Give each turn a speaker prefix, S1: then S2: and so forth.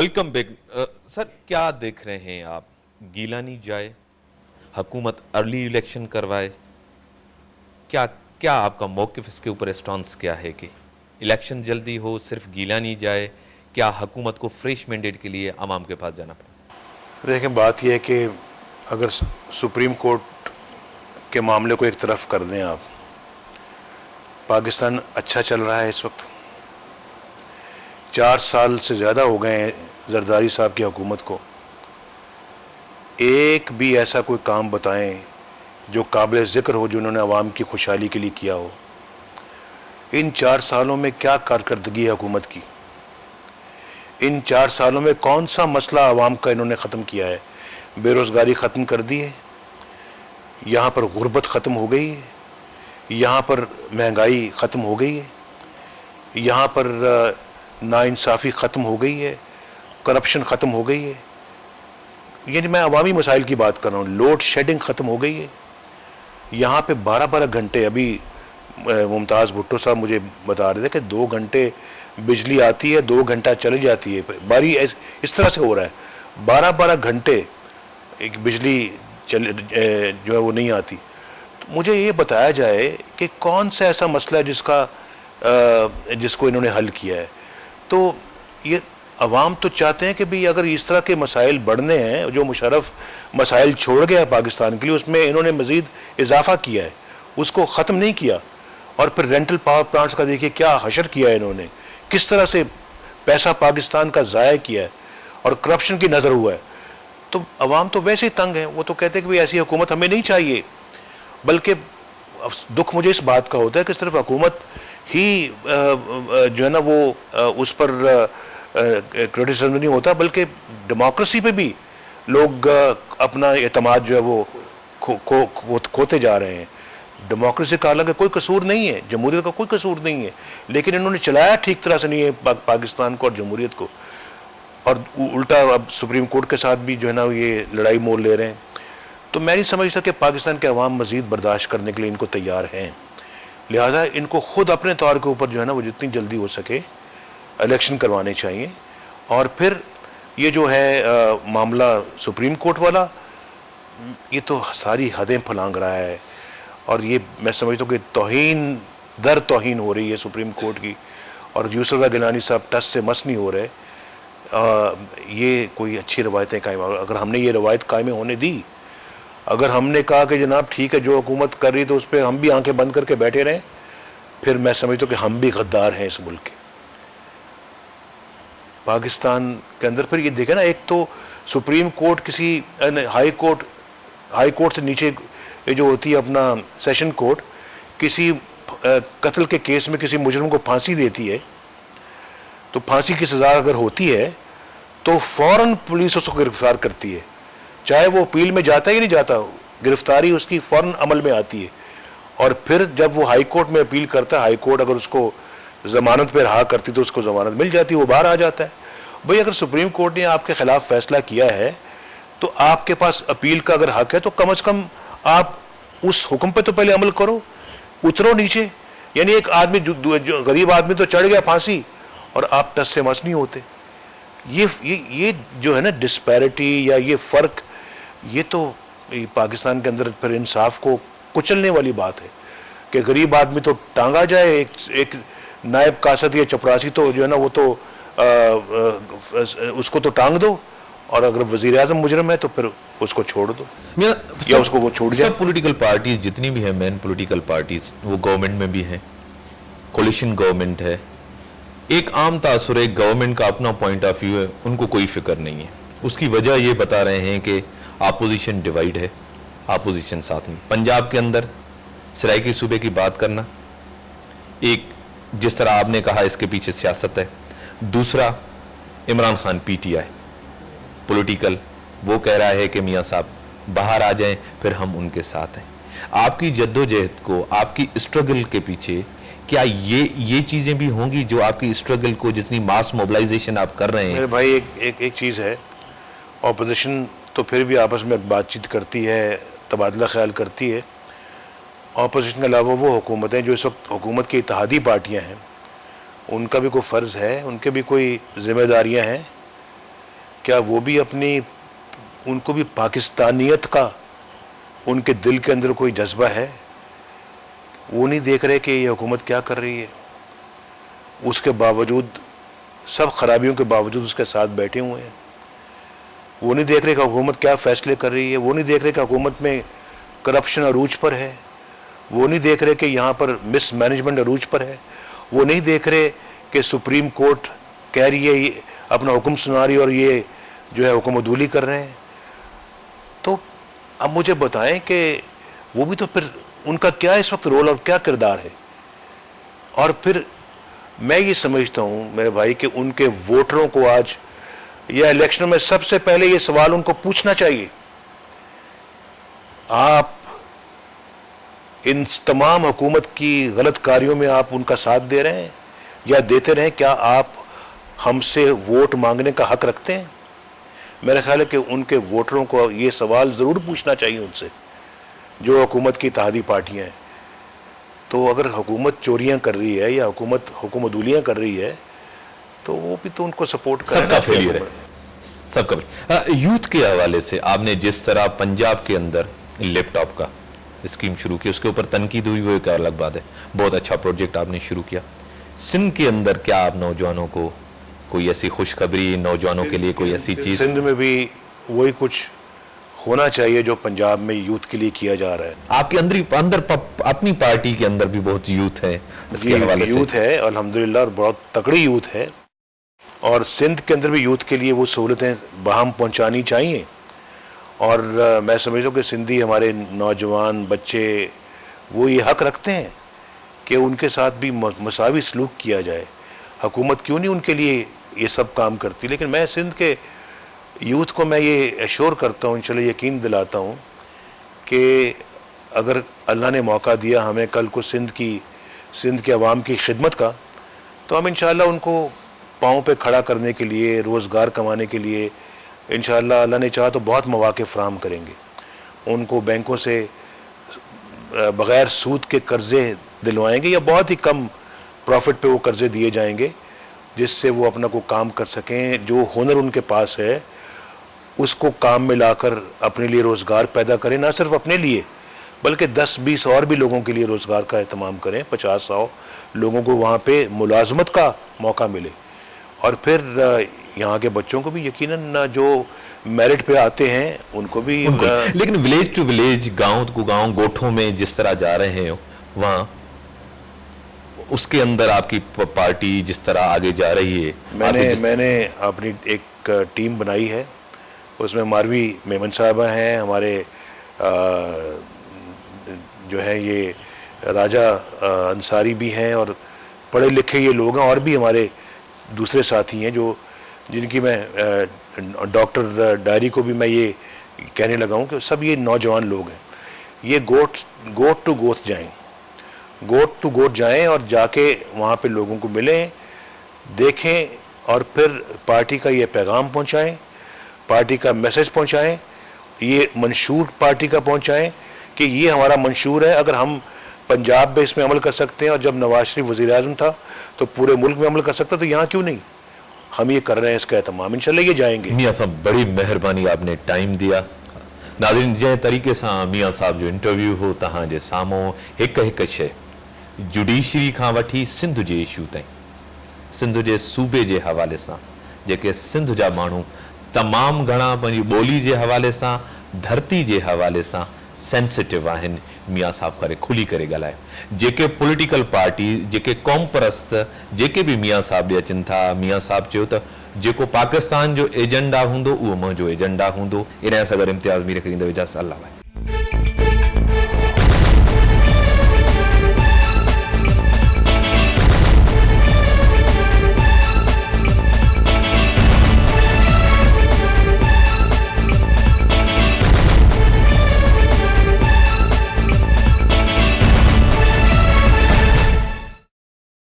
S1: Welcome back. Sir, क्या देख रहे हैं आप? गीलानी जाए, हुकूमत अर्ली इलेक्शन करवाए, क्या क्या आपका मौक़िफ़ इसके ऊपर स्टांस क्या है कि इलेक्शन जल्दी हो, सिर्फ गीलानी जाए, क्या हुकूमत को फ्रेश मैंडेट के लिए आवाम के पास जाना पड़े?
S2: देखें, बात यह है कि अगर सुप्रीम कोर्ट के मामले को एक तरफ कर दें आप, पाकिस्तान अच्छा चल रहा है इस वक्त। 4 साल से ज़्यादा हो गए हैं जरदारी साहब की हुकूमत को। एक भी ऐसा कोई काम बताएं जो काबिल ज़िक्र हो, जो उन्होंने आवाम की खुशहाली के लिए किया हो। इन 4 सालों में क्या कारकर्दगी है हुकूमत की? इन 4 सालों में कौन सा मसला आवाम का इन्होंने ख़त्म किया है? बेरोज़गारी ख़त्म कर दी है, यहाँ पर गुर्बत ख़त्म हो गई है, यहाँ पर महंगाई ख़त्म हो गई है, यहाँ पर नाइंसाफ़ी ख़त्म हो गई है, करप्शन ख़त्म हो गई है। यानी मैं अवामी मसाइल की बात कर रहा हूँ। लोड शेडिंग ख़त्म हो गई है। यहाँ पे 12-12 घंटे, अभी मुमताज़ भुट्टो साहब मुझे बता रहे थे कि 2 घंटे बिजली आती है, 2 घंटा चली जाती है। बारी इस तरह से हो रहा है, 12-12 घंटे एक बिजली जो है वो नहीं आती। तो मुझे ये बताया जाए कि कौन सा ऐसा मसला है जिसको इन्होंने हल किया है। तो ये अवाम तो चाहते हैं कि भाई अगर इस तरह के मसाइल बढ़ने हैं, जो मुशर्रफ मसाइल छोड़ गया है पाकिस्तान के लिए, उसमें इन्होंने मज़ीद इजाफा किया है, उसको ख़त्म नहीं किया। और फिर रेंटल पावर प्लांट्स का देखिए क्या हशर किया है इन्होंने, किस तरह से पैसा पाकिस्तान का ज़ाया किया है और करप्शन की नज़र हुआ है। तो अवाम तो वैसे ही तंग है। वो तो कहते हैं कि भाई ऐसी हुकूमत हमें नहीं चाहिए। बल्कि दुख मुझे इस बात का होता है कि सिर्फ हुकूमत ही जो है ना वो उस पर क्रिटिसिज्म नहीं होता, बल्कि डेमोक्रेसी पे भी लोग अपना एतमाद जो है वो खोते जा रहे हैं। डेमोक्रेसी का हालांकि कोई कसूर नहीं है, जमहूरियत का कोई कसूर नहीं है, लेकिन इन्होंने चलाया ठीक तरह से नहीं है पाकिस्तान को और जमहूरियत को। और उल्टा अब सुप्रीम कोर्ट के साथ भी जो है ना ये लड़ाई मोल ले रहे हैं। तो मैं नहीं समझता कि पाकिस्तान के अवाम मज़ीद बर्दाश्त करने के लिए इनको तैयार हैं। लिहाजा इनको खुद अपने तौर के ऊपर जो है ना वो जितनी जल्दी हो सके इलेक्शन करवाने चाहिए। और फिर ये जो है मामला सुप्रीम कोर्ट वाला, ये तो सारी हदें फलांग रहा है। और ये मैं समझता हूँ कि तौहीन दर तौहीन हो रही है सुप्रीम कोर्ट की। और यूसुफ गिलानी साहब टस से मस नहीं हो रहे। ये कोई अच्छी रवायतें कायम, अगर हमने ये रवायत कायम होने दी, अगर हमने कहा कि जनाब ठीक है जो हुकूमत कर रही तो उस पर हम भी आंखें बंद करके बैठे रहें, फिर मैं समझता हूँ कि हम भी गद्दार हैं इस मुल्क के। पाकिस्तान के अंदर फिर ये देखें ना, एक तो सुप्रीम कोर्ट किसी हाई कोर्ट से नीचे ये जो होती है अपना सेशन कोर्ट, किसी कत्ल के केस में किसी मुजरिम को फांसी देती है, तो फांसी की सज़ा अगर होती है तो फ़ौरन पुलिस उसको गिरफ्तार करती है, चाहे वो अपील में जाता ही नहीं जाता, गिरफ्तारी उसकी फ़ौरन अमल में आती है। और फिर जब वो हाई कोर्ट में अपील करता है, हाई कोर्ट अगर उसको ज़मानत पर रहा करती तो उसको ज़मानत मिल जाती है, वो बाहर आ जाता है। भाई अगर सुप्रीम कोर्ट ने आपके ख़िलाफ़ फैसला किया है तो आपके पास अपील का अगर हक है तो कम अज़ कम आप उस हुक्म पे तो पहले अमल करो, उतरो नीचे। यानी एक आदमी जो गरीब आदमी तो चढ़ गया फांसी और आप टस से मस नहीं होते। ये जो है ना डिस्पैरिटी या ये फ़र्क, ये तो पाकिस्तान के अंदर फिर इंसाफ को कुचलने वाली बात है कि गरीब आदमी तो टांगा जाए, एक नायब कासद या चपरासी तो जो है ना वो तो उसको तो टांग दो, और अगर वज़ीर आज़म मुजरिम है तो फिर उसको छोड़ दो या उसको वो छोड़ जाए।
S1: सब पॉलिटिकल पार्टीज जितनी भी हैं, मेन पॉलिटिकल पार्टीज, वो गवर्नमेंट में भी हैं, कोलिशन गवर्नमेंट है। एक आम तासुर है, गवर्नमेंट का अपना पॉइंट ऑफ व्यू है, उनको कोई फिक्र नहीं है। उसकी वजह ये बता रहे हैं कि अपोजिशन डिवाइड है, अपोजिशन साथ में। पंजाब के अंदर सराइकी सूबे की बात करना, एक जिस तरह आपने कहा इसके पीछे सियासत है। दूसरा, इमरान खान पीटीआई पॉलिटिकल, वो कह रहा है कि मियाँ साहब बाहर आ जाएं, फिर हम उनके साथ हैं। आपकी जद्दोजहद को, आपकी स्ट्रगल के पीछे क्या ये चीजें भी होंगी जो आपकी स्ट्रगल को, जितनी मास मोबिलाइजेशन आप कर रहे हैं?
S2: मेरे भाई एक चीज़ है, ऑपोजिशन तो फिर भी आपस में बातचीत करती है, तबादला ख्याल करती है। ऑपोजिशन के अलावा वो हुकूमतें जो इस वक्त हुकूमत की इत्तेहादी पार्टियां हैं, उनका भी कोई फ़र्ज़ है, उनके भी कोई ज़िम्मेदारियां हैं क्या वो भी अपनी, उनको भी पाकिस्तानियत का उनके दिल के अंदर कोई जज्बा है? वो नहीं देख रहे कि ये हुकूमत क्या कर रही है? उसके बावजूद, सब खराबियों के बावजूद उसके साथ बैठे हुए हैं। वो नहीं देख रहे कि हुकूमत क्या फ़ैसले कर रही है। वो नहीं देख रहे कि हुकूमत में करप्शन अरूज पर है। वो नहीं देख रहे कि यहाँ पर मिसमैनेजमेंट अरूज पर है। वो नहीं देख रहे कि सुप्रीम कोर्ट कह रही है, ये अपना हुक्म सुना रही है और ये जो है हुक्मदूली कर रहे हैं। तो अब मुझे बताएं कि वो भी तो, फिर उनका क्या इस वक्त रोल और क्या किरदार है? और फिर मैं ये समझता हूँ मेरे भाई कि उनके वोटरों को आज या इलेक्शन में सबसे पहले ये सवाल उनको पूछना चाहिए, आप इन तमाम हुकूमत की गलत कार्यों में आप उनका साथ दे रहे हैं या देते रहे? क्या आप हमसे वोट मांगने का हक रखते हैं? मेरा ख्याल है कि उनके वोटरों को ये सवाल ज़रूर पूछना चाहिए उनसे, जो हुकूमत की इत्तेहादी पार्टियां हैं। तो अगर हुकूमत चोरियां कर रही है या हुकूमत हुकूमतूलियां कर रही है, तो वो भी तो उनको सपोर्ट करें।
S1: सबका फेलियर है, सबका। यूथ के हवाले से आपने जिस तरह पंजाब के अंदर लैपटॉप का स्कीम शुरू की, उसके ऊपर तनकीद हुई, वो एक अलग बात है। बहुत अच्छा प्रोजेक्ट आपने शुरू किया। सिंध के अंदर क्या आप नौजवानों को कोई ऐसी खुशखबरी, नौजवानों के लिए कोई ऐसी चीज?
S2: सिंध में भी वही कुछ होना चाहिए जो पंजाब में यूथ के लिए किया जा रहा है।
S1: आपके अंदर अपनी पार्टी के अंदर भी बहुत यूथ है, इसके हवाले से?
S2: यूथ है अल्हम्दुलिल्लाह, और बहुत तगड़ी यूथ है। और सिंध के अंदर भी यूथ के लिए वो सहूलतें बहाम पहुंचानी चाहिए। और मैं समझता हूँ कि सिंधी हमारे नौजवान बच्चे वो ये हक रखते हैं कि उनके साथ भी मसावी सलूक किया जाए। हुकूमत क्यों नहीं उनके लिए ये सब काम करती? लेकिन मैं सिंध के यूथ को मैं ये एश्योर करता हूँ, इंशाल्लाह यकीन दिलाता हूँ कि अगर अल्लाह ने मौका दिया हमें कल को सिंध के अवाम की खिदमत का, तो हम इंशाल्लाह उनको पाँव पे खड़ा करने के लिए, रोज़गार कमाने के लिए इंशाल्लाह अल्लाह ने चाहा तो बहुत मौके फ़राहम करेंगे। उनको बैंकों से बग़ैर सूद के कर्ज़े दिलवाएंगे या बहुत ही कम प्रॉफिट पे वो कर्ज़े दिए जाएंगे, जिससे वो अपना को काम कर सकें। जो हुनर उनके पास है उसको काम में लाकर अपने लिए रोज़गार पैदा करें, ना सिर्फ अपने लिए बल्कि 10-20 और भी लोगों के लिए रोज़गार का एहतमाम करें। 50-100 लोगों को वहाँ पे मुलाजमत का मौका मिले। और फिर यहाँ के बच्चों को भी यकीनन जो मेरिट पे आते हैं उनको भी
S1: लेकिन विलेज टू विलेज, गांव टू गांव, गोठों में जिस तरह जा रहे हैं वहाँ, उसके अंदर आपकी पार्टी जिस तरह आगे जा रही है,
S2: मैंने अपनी एक टीम बनाई है। उसमें मारवी मेमन साहबा हैं, हमारे जो है ये राजा अंसारी भी हैं, और पढ़े लिखे ये लोग हैं। और भी हमारे दूसरे साथी हैं जो जिनकी मैं डॉक्टर डायरी को भी मैं ये कहने लगा हूँ कि सब ये नौजवान लोग हैं। ये गोट टू गोट जाएं, गोट टू गोट जाएं और जाके वहाँ पे लोगों को मिलें, देखें और फिर पार्टी का ये पैगाम पहुँचाएं, पार्टी का मैसेज पहुँचाएं, ये मंशूर पार्टी का पहुँचाएं कि ये हमारा मंशूर है। अगर हम पंजाब में इसमें अमल कर सकते हैं और जब नवाज शरीफ वज़ीर-ए-आज़म था तो पूरे मुल्क में अमल कर सकता, तो यहाँ क्यों नहीं? हम ये कर रहे हैं, इसका एहतमाम इंशाल्लाह ये जाएंगे।
S1: मियाँ साहब बड़ी मेहरबानी, आपने टाइम दिया। नाज़रीन, जै तरीक़े सां मियाँ साहब जो इंटरव्यू हो तहां जे साम्हूं हिक हिक शइ जुडिशरी खां वठी सिंध जे इशू ताईं, सिंध जे सूबे जे हवाले सां, जेके सिंध जा माण्हू तमामु घणा पंहिंजी ॿोली जे हवाले सां, धरती जे हवाले सां सेंसिटिव आहिनि, मियाँ साहब करे खुली करे ॻाल्हाए। जेके पॉलिटिकल पार्टी, जेके क़ौम परस्त, जेके भी मियाँ साहब ॾे अचनि था, मियाँ साहब चयो त जेको पाकिस्तान जो एजेंडा हूंदो उहो मुंहिंजो एजेंडा हूंदो। इन सां गॾु इम्तियाज़ मीर खे ॾींदो इजाज़त। अल्लाह।